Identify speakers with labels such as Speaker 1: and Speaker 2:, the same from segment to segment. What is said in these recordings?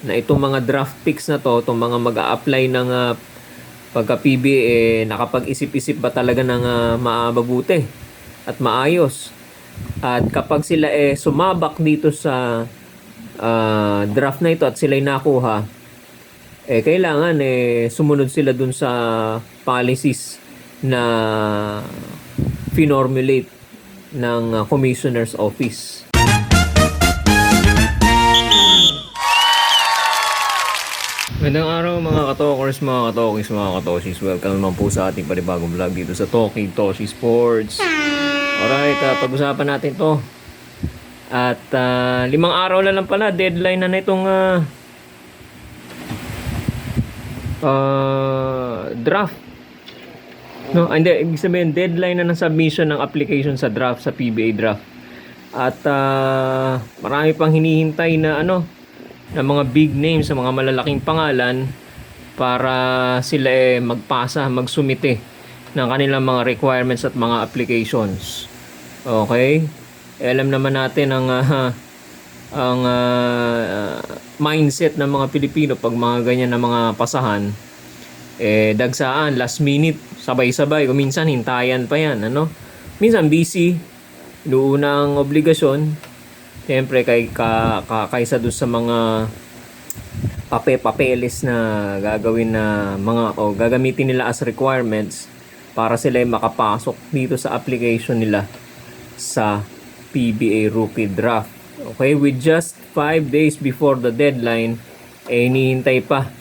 Speaker 1: na itong mga draft picks na to, itong mga mag-a-apply ng pagka PBA, nakapag-isip-isip ba talaga ng mabuti at maayos. At kapag sila sumabak dito sa draft na ito at sila'y nakuha, kailangan sumunod sila dun sa policies na finormulate ng Commissioner's Office. Magandang araw mga katokers, mga katokis, mga katoshis. Welcome naman po sa ating panibagong vlog dito sa Talking Toshi Sports. Alright, pag-usapan natin to. At 5 araw na lang pala, deadline na itong draft. No, hindi, ibig sabihin deadline na ng submission ng application sa draft, sa PBA draft. At marami pang hinihintay na ng mga big names, sa mga malalaking pangalan para sila magpasa, magsumite ng kanilang mga requirements at mga applications. Okay? Alam naman natin ang mindset ng mga Pilipino pag mga ganyan na mga pasahan, dagsaan, last minute, sabay-sabay, o minsan hintayan pa yan, minsan busy, inuunang obligasyon. Siyempre kaysa doon sa mga papeles na gagawin na mga gagamitin nila as requirements para sila makapasok dito sa application nila sa PBA Rookie Draft. Okay, with just 5 days before the deadline, hinihintay pa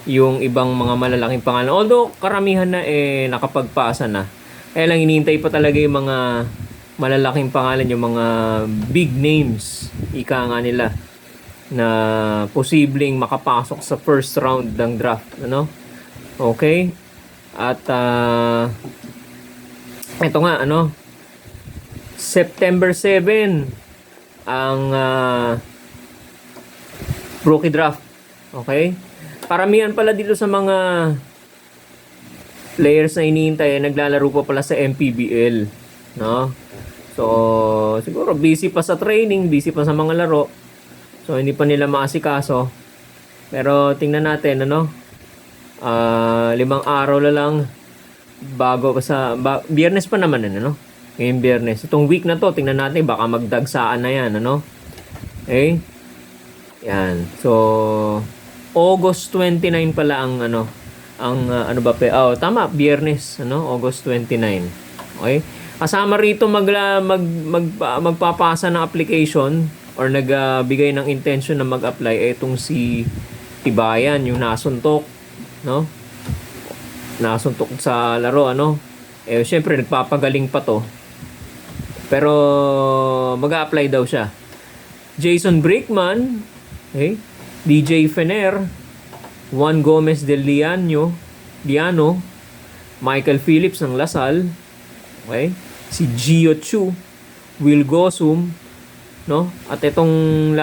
Speaker 1: yung ibang mga malalaking pangalan. Although karamihan na nakapagpasa na. Kaya lang hinihintay pa talaga yung mga malalaking pangalan, yung mga big names, ika nga nila, na posibleng makapasok sa first round ng draft, Okay? At ito nga, September 7 ang rookie draft. Okay? Paramihan pala dito sa mga players na hinihintay naglalaro pa pala sa MPBL, no? So, siguro busy pa sa training, busy pa sa mga laro. So, hindi pa nila maasikaso. Pero tingnan natin, 5 araw na lang bago sa Biyernes pa naman Ngayong Biyernes. Itong week na to, tingnan natin baka magdagsaan na 'yan, Okay? Yan. So, August 29 pala ang tama, Biyernes, August 29. Okay? Kasama rito magpapasa ng application or nagbigay ng intention na mag-apply itong si Tibayan, yung nasuntok, nasuntok sa laro, syempre nagpapagaling pa to, pero mag-apply daw siya. Jason Brickman, okay? DJ Fener, Juan Gomez del Liano, Michael Phillips ng Lasal, okay? Si Gio Chu, Will Gosum, at itong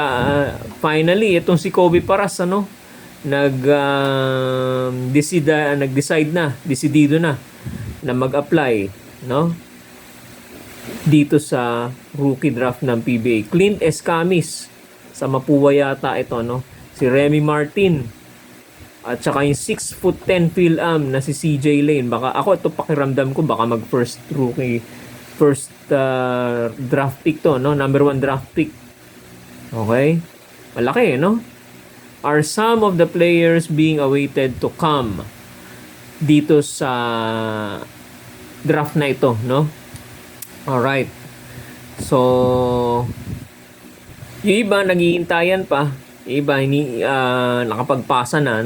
Speaker 1: finally itong si Kobe Paras, decidido na mag-apply, dito sa rookie draft ng PBA. Clint Escamis sa Mapua yata ito, si Remy Martin, at saka yung 6'10" Phil-Am na si CJ Lane. Baka ako ito pakiramdam ko baka mag first draft pick to, number 1 draft pick. Okay? Malaki, Are some of the players being awaited to come dito sa draft na ito, Alright. So, yung iba naghihintayan pa, yung iba nakapagpasa na,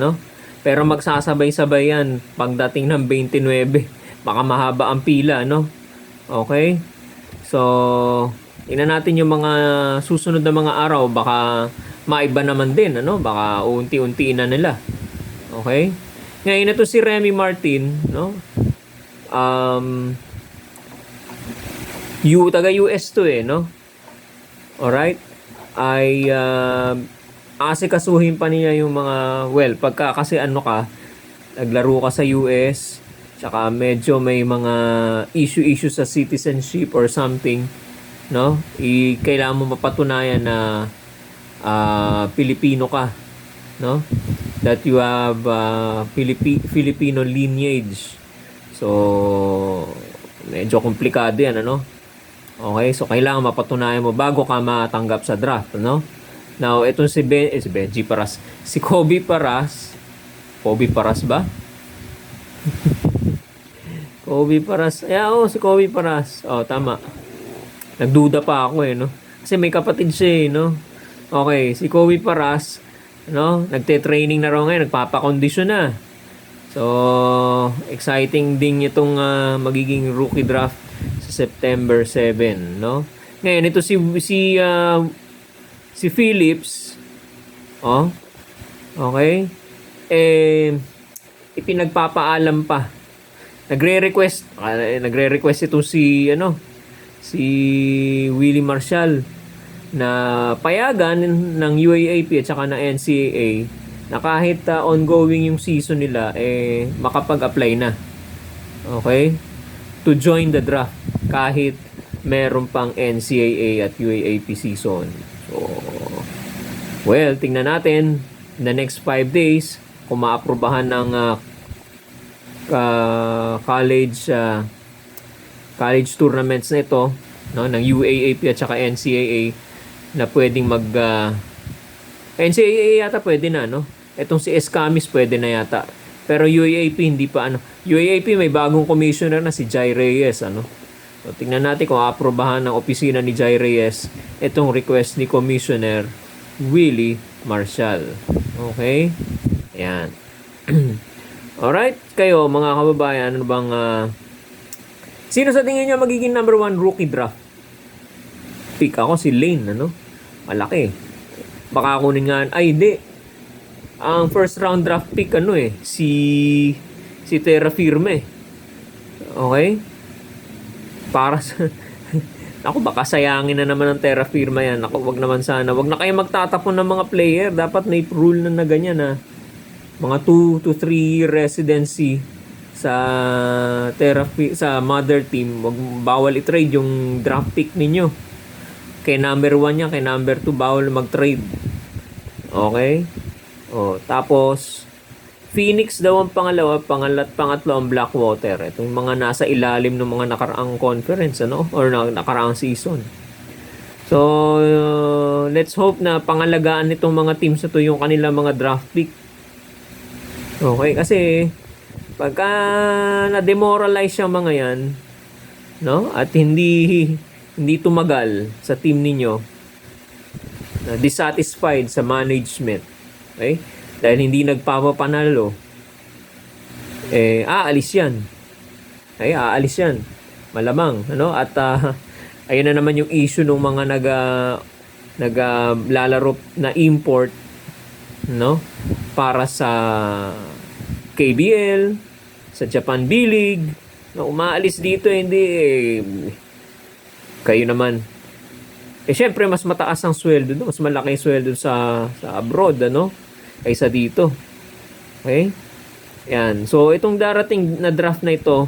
Speaker 1: Pero magsasabay-sabay yan pagdating ng 29. Baka mahaba ang pila, Okay? So, tingnan natin yung mga susunod na mga araw. Baka maiba naman din, Baka unti-unti na nila. Okay? Ngayon ito si Remy Martin, taga-US to Alright? Ay asikasuhin pa niya yung mga, pagka kasi naglaro ka sa US, tsaka medyo may mga issue sa citizenship or something,
Speaker 2: no? Kailangan mo mapatunayan na Pilipino ka.
Speaker 1: no? That you have Filipino lineage. So, medyo komplikado yan, ano? Okay, so kailangan mapatunayan mo bago ka matanggap sa draft, ano? Now, itong si Benji Paras. Si Kobe Paras. Kobe Paras ba? Kobe Paras. Si Kobe Paras. Tama. Nagduda pa ako no? Kasi may kapatid siya no? Okay, si Kobe Paras, no? Nagte-training na raw ngayon, nagpapakondisyon na. So, exciting din itong magiging rookie draft sa September 7, no? Ngayon, ito si Phillips, okay? Ipinagpapaalam pa. Nagre-request itong si Willie Marshall na payagan ng UAAP at saka ng NCAA na kahit ongoing yung season nila makapag-apply na. Okay? To join the draft kahit meron pang NCAA at UAAP season. So, well, tingnan natin in the next 5 days kung maaprubahan ng college tournaments na ito, no, ng UAAP at saka NCAA na pwedeng NCAA yata pwede na, no? Etong si Escamis pwede na yata. Pero UAAP hindi pa UAAP may bagong commissioner na si Jai Reyes, ano? So tingnan natin kung aprobahan ng opisina ni Jai Reyes itong request ni Commissioner Willie Marshall. Okay? Ayan. Alright, kayo mga kababayan, ano bang sino sa tingin niyo magiging number 1 rookie draft pick? Ako si Lane, ano? Malaki. Baka kunin nga, hindi. Ang first round draft pick, si Terra Firme. Okay? Para sa, ako, baka sayangin na naman ng Terra Firma yan. Ako, wag naman sana. Wag na kayo magtatapon ng mga player. Dapat may rule na ganyan, mga 2 to 3 year residency sa mother team. Wag bawal i-trade yung draft pick ninyo. Kay number 1 yan, kay number 2 bawal mag-trade. Okay? Tapos Phoenix daw ang pangalawa, pangatlo ang Blackwater. Itong mga nasa ilalim ng mga nakaraang conference, or nakaraang season. So, let's hope na pangalagaan nitong mga teams na to yung kanilang mga draft pick. Okay, kasi pagka na-demoralize yung mga yan, no? At hindi tumagal sa team ninyo, na dissatisfied sa management, okay? Dahil hindi nagpapapanalo, aalis yan. Aalis yan. Malamang, At ayun na naman yung issue ng mga naglalaro na import, no? Para sa KBL, sa Japan B-League, na umaalis dito, hindi kayo naman. Syempre, mas mataas ang sweldo doon. Mas malaki yung sweldo sa abroad, kaysa dito. Okay? Yan. So, itong darating na draft na ito,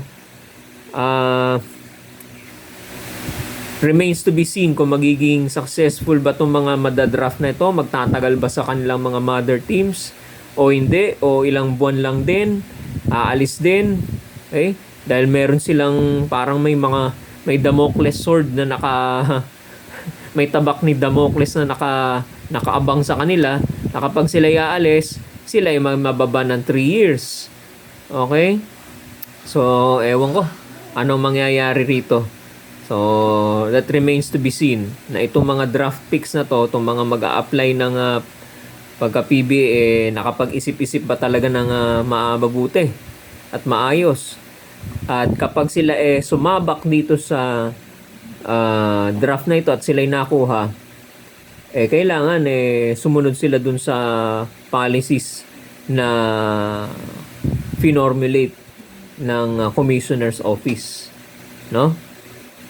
Speaker 1: remains to be seen kung magiging successful ba itong mga madadraft na ito. Magtatagal ba sa kanilang mga mother teams o hindi, o ilang buwan lang din, aalis din. Okay? Dahil meron silang parang may Damocles sword na may tabak ni Damocles na nakaabang sa kanila, na kapag sila aalis, sila ay mababa ng 3 years. Okay? So, ewan ko anong mangyayari rito. So, that remains to be seen, na itong mga draft picks na to, itong mga mag-a-apply ng pagka-PBA, nakapag-isip-isip ba talaga ng mabuti at maayos. At kapag sila sumabak dito sa draft na ito at sila'y nakuha, kailangan sumunod sila dun sa policies na finormulate ng commissioner's office, no?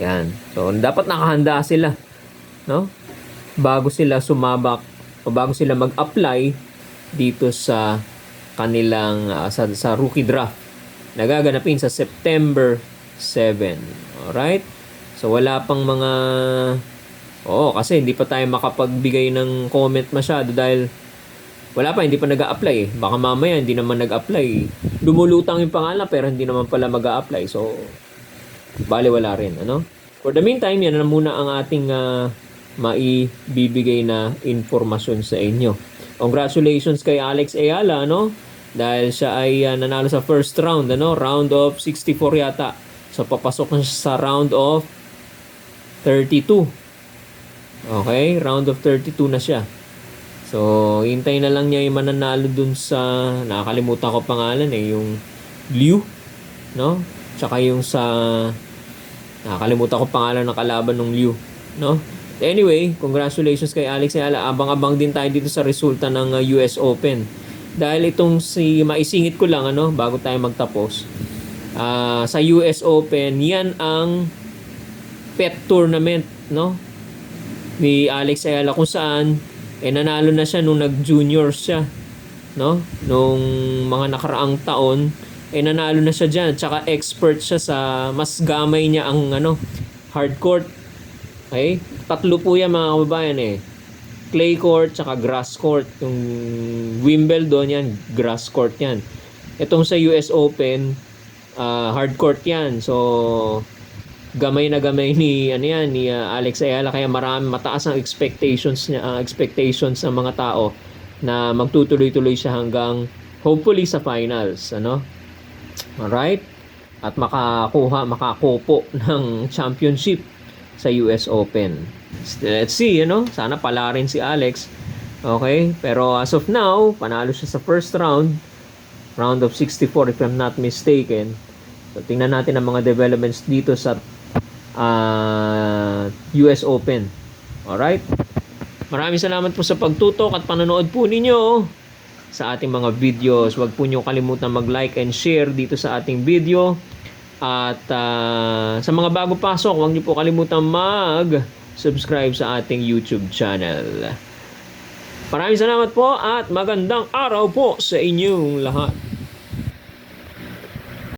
Speaker 1: Yan. So dapat nakahanda sila, no? Bago sila sumabak o bago sila mag-apply dito sa kanilang sa rookie draft na gaganapin sa September 7. Alright? So wala pang mga kasi hindi pa tayo makapagbigay ng comment masyado dahil Wala pa, hindi pa nag-a-apply eh. Baka mamaya hindi naman nag-apply. Lumulutang yung pangalan pero hindi naman pala mag-a-apply. So, bale wala rin. Ano? For the meantime, yan na muna ang ating maibibigay na informasyon sa inyo. Congratulations kay Alex Ayala, no? Dahil siya ay nanalo sa first round, ano? Round of 64 yata. So, papasok na siya sa round of 32. Okay? Round of 32 na siya. So, hintay na lang niya yung mananalo dun sa, nakakalimutan ko pangalan eh, yung Liu, no? Tsaka yung sa, nakakalimutan ko pangalan ng kalaban ng Liu, no? Anyway, congratulations kay Alex Ayala. Abang-abang din tayo dito sa resulta ng US Open. Dahil itong maisingit ko lang, ano, bago tayo magtapos. Sa US Open, yan ang pet tournament, no? Ni Alex Ayala kung saan nanalo na siya nung nag-junior siya, no? Nung mga nakaraang taon, nanalo na siya diyan. Tsaka expert siya sa mas gamay niya ang hard court. Okay? 3 po yan mga kababayan eh. Clay court tsaka grass court. Yung Wimbledon yan, grass court yan. Itong sa US Open, hard court yan. So gamay na gamay ni Alex Ayala, kaya mataas ang expectations niya, expectations ng mga tao na magtutuloy-tuloy siya hanggang hopefully sa finals, ano? Alright? At makakupo ng championship sa US Open. Let's see, sana pala rin si Alex. Okay? Pero as of now, panalo siya sa first round of 64 if I'm not mistaken. So tingnan natin ang mga developments dito sa US Open. Alright? Maraming salamat po sa pagtutok at panonood po ninyo sa ating mga videos. Huwag po niyo kalimutan mag-like and share dito sa ating video. At sa mga bago pasok, huwag niyo po kalimutan mag-subscribe sa ating YouTube channel. Maraming salamat po at magandang araw po sa inyong lahat.